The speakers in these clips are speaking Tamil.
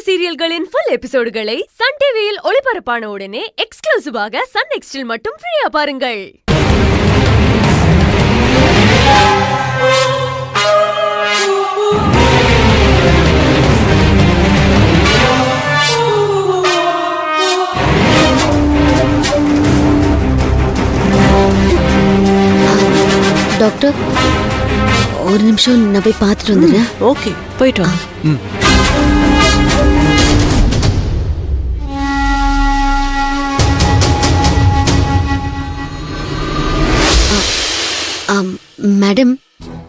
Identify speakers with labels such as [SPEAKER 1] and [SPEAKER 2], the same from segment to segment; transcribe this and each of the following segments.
[SPEAKER 1] சீரியல்களின் ஃபுல் எபிசோடுகளை சன் டிவியில் ஒளிபரப்பான உடனே எக்ஸ்க்ளூசிவாக சன் நெக்ஸ்டில் மட்டும் ஃப்ரீயா பாருங்கள்.
[SPEAKER 2] டாக்டர், ஒரு நிமிஷம் நான் போய் பார்த்துட்டு வந்துடுறேன்.
[SPEAKER 3] ஓகே, போயிட்டு வா.
[SPEAKER 2] மேடம்,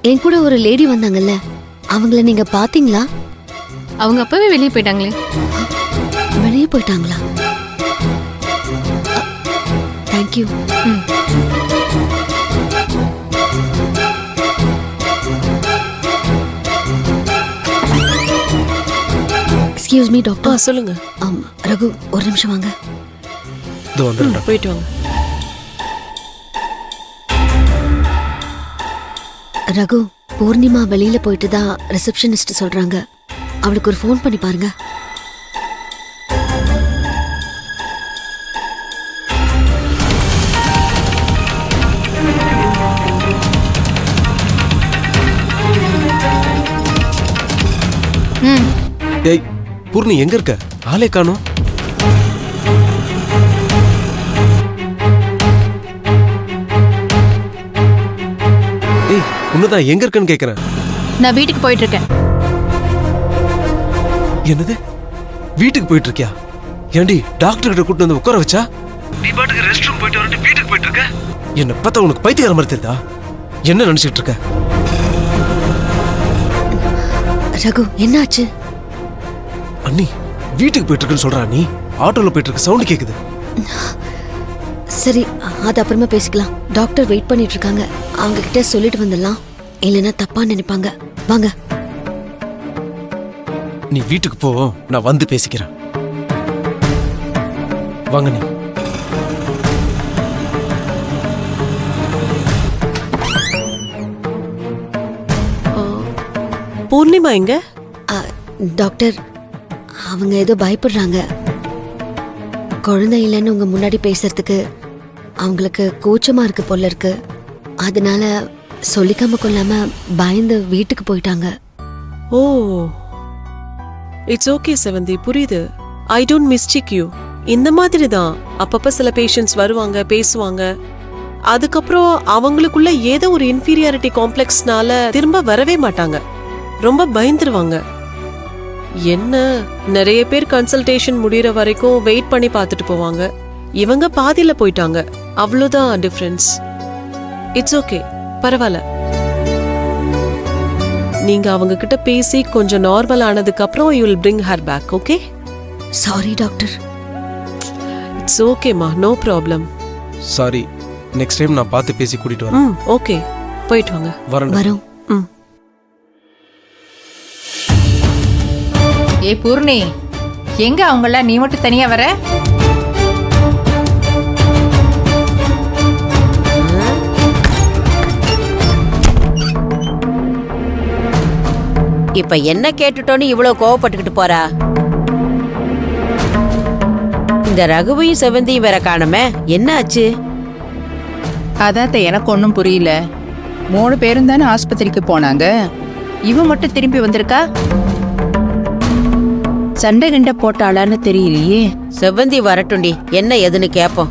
[SPEAKER 2] என் கூட ஒரு லேடி வந்தாங்கல்ல, அவங்கள நீங்க பாத்தீங்களா?
[SPEAKER 4] அவங்க அப்பவே வெளியே போயிட்டாங்களே.
[SPEAKER 2] வெளியே போயிட்டாங்களா? தேங்க்யூ. Excuse me doctor.
[SPEAKER 3] சொல்லுங்க.
[SPEAKER 2] ரகு, ஒரு நிமிஷம் வாங்க.
[SPEAKER 3] போயிட்டு வாங்க.
[SPEAKER 2] ரகு, பூர்ணிமா வெளியில போயிட்டு தான் ரிசப்ஷனிஸ்ட் சொல்றாங்க. அவளுக்கு ஒரு ஃபோன் பண்ணி பாருங்க.
[SPEAKER 5] ஏய் பூர்ணி, எங்க இருக்க? ஆளே காணோம். ஏய், உன்னதான் எங்க இருக்கன்னு கேக்குறேன்.
[SPEAKER 4] நான் வீட்டுக்கு போயிட்டு இருக்கேன்.
[SPEAKER 5] என்னது, வீட்டுக்கு போயிட்டு இருக்கியா? ஏண்டி டாக்டர் கிட்ட கூட்டு வந்து உட்கார வச்சா? நீ பாட்டுக்கு ரெஸ்ட் ரூம் போயிட்டு வரட்டு வீட்டுக்கு போயிட்டு இருக்க? என்ன பார்த்தா உனக்கு பைத்தியக்கார மாதிரி தெரியுதா? என்ன நினைச்சிட்டு இருக்க?
[SPEAKER 2] ரகு, என்னாச்சு?
[SPEAKER 5] அண்ணி வீட்டுக்கு போயிட்டு இருக்குன்னு சொல்றா. நீ ஆட்டோல போயிட்டு இருக்க, சவுண்ட் கேக்குது.
[SPEAKER 2] சரி, அது அப்புறமா பேசிக்கலாம். டாக்டர் வெயிட் பண்ணிட்டு இருக்காங்க. அவங்க கிட்ட சொல்லிட்டு வந்துடலாம், இல்லைன்னா தப்பா நினைப்பாங்க. வாங்க.
[SPEAKER 5] நீ வீட்டுக்கு போ, நான் வந்து பேசிக்கிறேன். வாங்க. நீ
[SPEAKER 3] பூர்ணிமா எங்க?
[SPEAKER 2] டாக்டர், அவங்க ஏதோ பயப்படுறாங்க. குழந்தை இல்லைன்னு உங்க முன்னாடி பேசுறதுக்கு அவங்களுக்கு கூச்சமா இருக்கு போல இருக்கு. அதனால சொல்லிக்காம கொள்ளாம பயந்து வீட்டுக்கு போயிட்டாங்க.
[SPEAKER 3] ஓ, இட்ஸ் ஓகே செவந்தி, புரியுது. I don't mistake you. இந்த மாதிரி தான் அப்பப்ப சில பேஷண்ட்ஸ் வருவாங்க, பேசுவாங்க. அதுக்கப்புறம் அவங்களுக்குள்ள ஏதோ ஒரு இன்ஃபீரியாரிட்டி காம்ப்ளெக்ஸ்னால திரும்ப வரவே மாட்டாங்க. ரொம்ப பயந்துருவாங்க. என்ன, நிறைய பேர் கன்சல்டேஷன் முடியற வரைக்கும் வெயிட் பண்ணி பார்த்துட்டு போவாங்க. இவங்க பாதியில போயிட்டாங்க, அவ்வளவுதான் டிஃபரன்ஸ். இட்ஸ் ஓகே, பரவாயில்ல. நீங்க அவங்க கிட்ட பேசி கொஞ்சம் நார்மல் ஆனதுக்கு அப்புறம் you will bring her back. Okay?
[SPEAKER 2] Sorry doctor.
[SPEAKER 3] It's ஓகேமா, no problem.
[SPEAKER 5] Sorry, next time நான் பார்த்து பேசி கூட்டிட்டு வரேன்.
[SPEAKER 3] ஓகே, போயிட்டு வாங்க.
[SPEAKER 2] வரோம்.
[SPEAKER 4] ஏ பூர்ணி, எங்க அவங்கள, நீ மட்டும் தனியா வர?
[SPEAKER 6] இப்ப என்ன கேட்டுட்டோன்னு இவ்வளவு கோவப்பட்டுக்கிட்டு போறா? இந்த ரகுவையும் செவந்தியும் வேற காணுமே, என்ன ஆச்சு?
[SPEAKER 7] அதான் எனக்கு ஒன்றும் புரியல. 3 பேரும் தானே ஆஸ்பத்திரிக்கு போனாங்க, இவ மட்டும் திரும்பி வந்திருக்கா. சண்டை கிண்ட போட்டாளான்னு தெரியலையே.
[SPEAKER 6] செவந்தி வரட்டுண்டி, என்ன எதுன்னு கேப்போம்.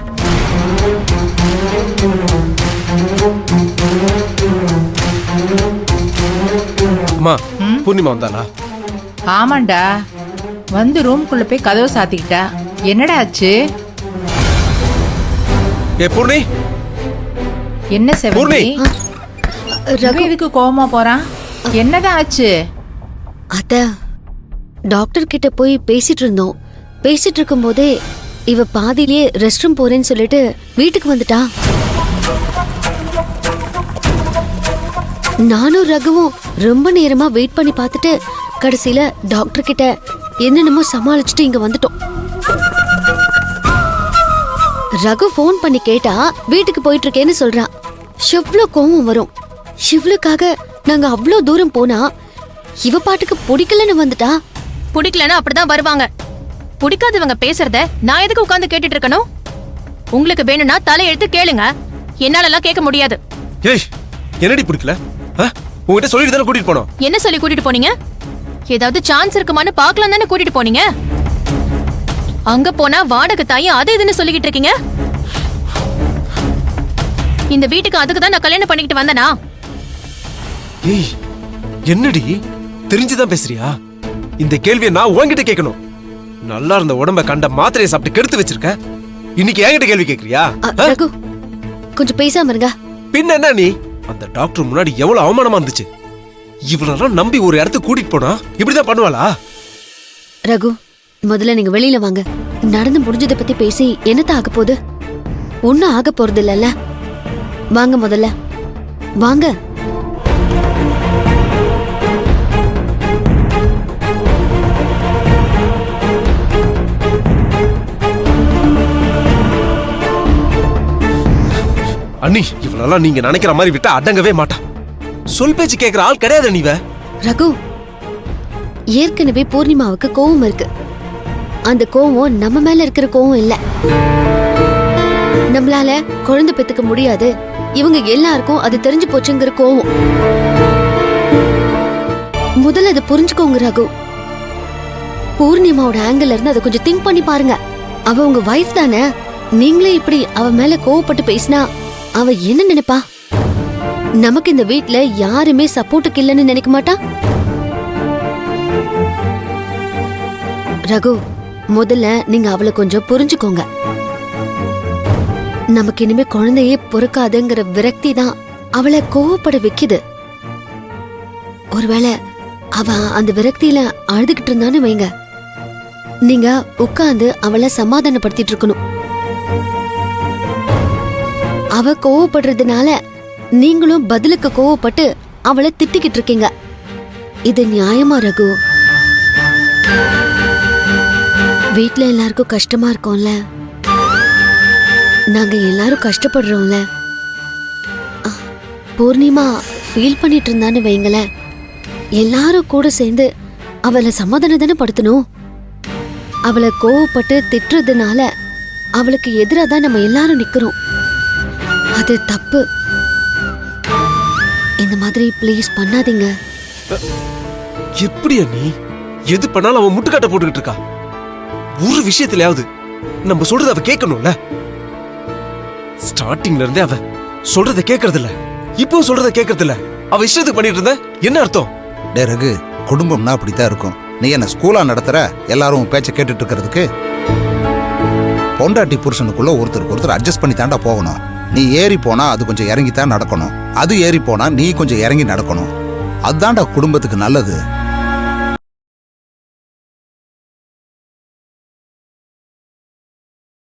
[SPEAKER 5] அம்மா, பூர்ணிமா வந்தாளா?
[SPEAKER 4] ஆமாண்டா, வந்து ரூம்குள்ள போய் கதவை சாத்திக்கிட்டா. என்னடா ஆச்சு?
[SPEAKER 5] ஏ பூர்ணி,
[SPEAKER 4] என்ன செவந்தி,
[SPEAKER 2] ரகு,
[SPEAKER 4] எதுக்கு கோவமா போறான்? என்னதான் ஆச்சு?
[SPEAKER 2] அத டாக்டர் கிட்ட போய் பேசிட்டு இருந்தோம். பேசிட்டு இருக்கும் போதே இவ பாதியிலேயே ரெஸ்ட் ரூம் போறேன்னு சொல்லிட்டு வீட்டுக்கு வந்துட்டா. நானும் ரகுவும் ரொம்ப நேரமா வெயிட் பண்ணி பார்த்துட்டு கடைசியில டாக்டர் கிட்ட என்னென்னமோ சமாளிச்சுட்டு இங்க வந்துட்டோம். ரகு ஃபோன் பண்ணி கேட்டா வீட்டுக்கு போயிட்டு இருக்கேன்னு சொல்றா. ஷிவ்ல கோவம் வரும். ஷிவ்லுக்காக நாங்க அவ்வளோ தூரம் போனா இவ பாட்டுக்கு பிடிக்கலன்னு வந்துட்டா.
[SPEAKER 8] பிடிக்கலன்னா அப்படிதான் வருவாங்க. பிடிக்காதவங்க பேசுறத நான் எதுக்கு உட்கார்ந்து கேட்டுட்டு இருக்கணும்? உங்களுக்கு வேணும்னா தலை எடுத்து கேளுங்க. என்னாலலாம் கேட்க முடியாது.
[SPEAKER 5] ஏய் என்னடி பிடிக்கல? உங்ககிட்ட சொல்லிட்டு தானே கூட்டிட்டு போனோம்.
[SPEAKER 8] என்ன சொல்லி கூட்டிட்டு போனீங்க? ஏதாவது சான்ஸ் இருக்குமான்னு பார்க்கலாம் தானே கூட்டிட்டு போனீங்க. அங்க போனா வாடகை தாய் அது இதுன்னு சொல்லிக்கிட்டு இருக்கீங்க. இந்த வீட்டுக்கு அதுக்கு தான் நான் கல்யாணம் பண்ணிக்கிட்டு வந்தனா?
[SPEAKER 5] ஏய் என்னடி தெரிஞ்சுதான் பேசுறியா? இந்த கேள்வியை நான் உன்கிட்ட கேட்கணும். நல்லா இருந்த உடம்ப கண்ட மாத்திரையை சாப்பிட்டு கெடுத்து வச்சிருக்க. இன்னைக்கு என்கிட்ட கேள்வி கேக்குறியா?
[SPEAKER 2] ரகு கொஞ்சம் பேசாம இருங்க.
[SPEAKER 5] பின்ன என்ன நீ? அந்த டாக்டர் முன்னாடி எவ்வளவு அவமானமா இருந்துச்சு. இவளெல்லாம் நம்பி ஒரு இடத்துக்கு கூட்டிட்டு போனா இப்படிதான் பண்ணுவாளா?
[SPEAKER 2] ரகு முதல்ல நீங்க வெளியில வாங்க. நடந்து முடிஞ்சதை பத்தி பேசி என்னத்த ஆக போகுது? ஒன்னும் ஆக போறது இல்லல்ல. வாங்க முதல்ல வாங்க.
[SPEAKER 5] அண்ணி இவளெல்லாம் நீங்க நினைக்கிற மாதிரி விட்டா அடங்கவே மாட்டா. சொல் பேச்சு கேக்குற ஆள் கிடையாது நீவ.
[SPEAKER 2] ரகு ஏற்கனவே பூர்ணிமாவுக்கு கோவம் இருக்கு. அந்த கோவம் நம்ம மேல இருக்கிற கோவம் இல்ல. நம்மளால குழந்தை பெத்துக்க முடியாது, இவங்க எல்லாருக்கும் அது தெரிஞ்சு போச்சுங்கிற கோவம். முதல்ல அதை புரிஞ்சுக்கோங்க ரகு. பூர்ணிமாவோட ஆங்கிள் இருந்து அதை கொஞ்சம் திங்க் பண்ணி பாருங்க. அவ உங்க வைஃப் தானே. நீங்களே இப்படி அவ மேல கோவப்பட்டு பேசினா அவ என்ன நினைப்பா? நமக்கு இந்த வீட்ல யாருமே சப்போர்ட்டுக்கு இல்லைன்னு நினைக்க மாட்டா? ரகு முதல்ல நீங்க அவளை கொஞ்சம் புரிஞ்சுக்கோங்க. நமக்கு இனிமே குழந்தையே பொறுக்காதுங்கிற விரக்தி தான் அவளை கோவப்பட வைக்குது. ஒருவேளை அவ அந்த விரக்தியில அழுதுகிட்டு இருந்தான்னு வைங்க, நீங்க உட்கார்ந்து அவளை சமாதானப்படுத்திட்டு இருக்கணும். அவ கோவப்படுறதுனால நீங்களும் பதிலுக்கு கோவப்பட்டு அவளை திட்டிக்கிட்டு இருக்கீங்க. இது நியாயமா ரகு? வீட்ல எல்லாருக்கும் கஷ்டமா இருக்கும்ல, நாங்க எல்லாரும் கஷ்டப்படுறோம்ல. பூர்ணிமா ஃபீல் பண்ணிட்டு இருந்தான்னு வைங்களேன், எல்லாரும் கூட சேர்ந்து அவளை சமாதானம் தானே படுத்தணும். அவளை கோவப்பட்டு திட்டுறதுனால அவளுக்கு எதிராக தான் நம்ம எல்லாரும் நிக்கிறோம். அது தப்பு. இந்த மாதிரி ப்ளீஸ் பண்ணாதீங்க.
[SPEAKER 5] எப்படியா நீ? எது பண்ணாலும் அவன் முட்டுக்காட்ட போட்டுக்கிட்டு இருக்கா. ஒரு விஷயத்திலயாவது நம்ம சொல்றத அவ கேட்கணும்ல. ஸ்டார்டிங்ல இருந்தே அவ சொல்றத கேட்கறது இல்ல, இப்போ சொல்றத கேட்கறது இல்ல. அவ இஷ்டத்துக்கு பண்ணிட்டு இருந்த என்ன அர்த்தம்?
[SPEAKER 9] டே ரகு, குடும்பம்னா அப்படித்தான் இருக்கும். நீ என்ன ஸ்கூலா நடத்துற? எல்லாரும் பேச்ச கேட்டுட்டு இருக்கிறதுக்கு. பொண்டாட்டி புருஷனுக்குள்ள ஒருத்தருக்கு ஒருத்தர் அட்ஜஸ்ட் பண்ணி தாண்டா போகணும். நீ ஏறி போனா அது கொஞ்சம் இறங்கித்தான் நடக்கணும். அது ஏறி போனா நீ கொஞ்சம் இறங்கி நடக்கணும். அதுதான்டா குடும்பத்துக்கு நல்லது.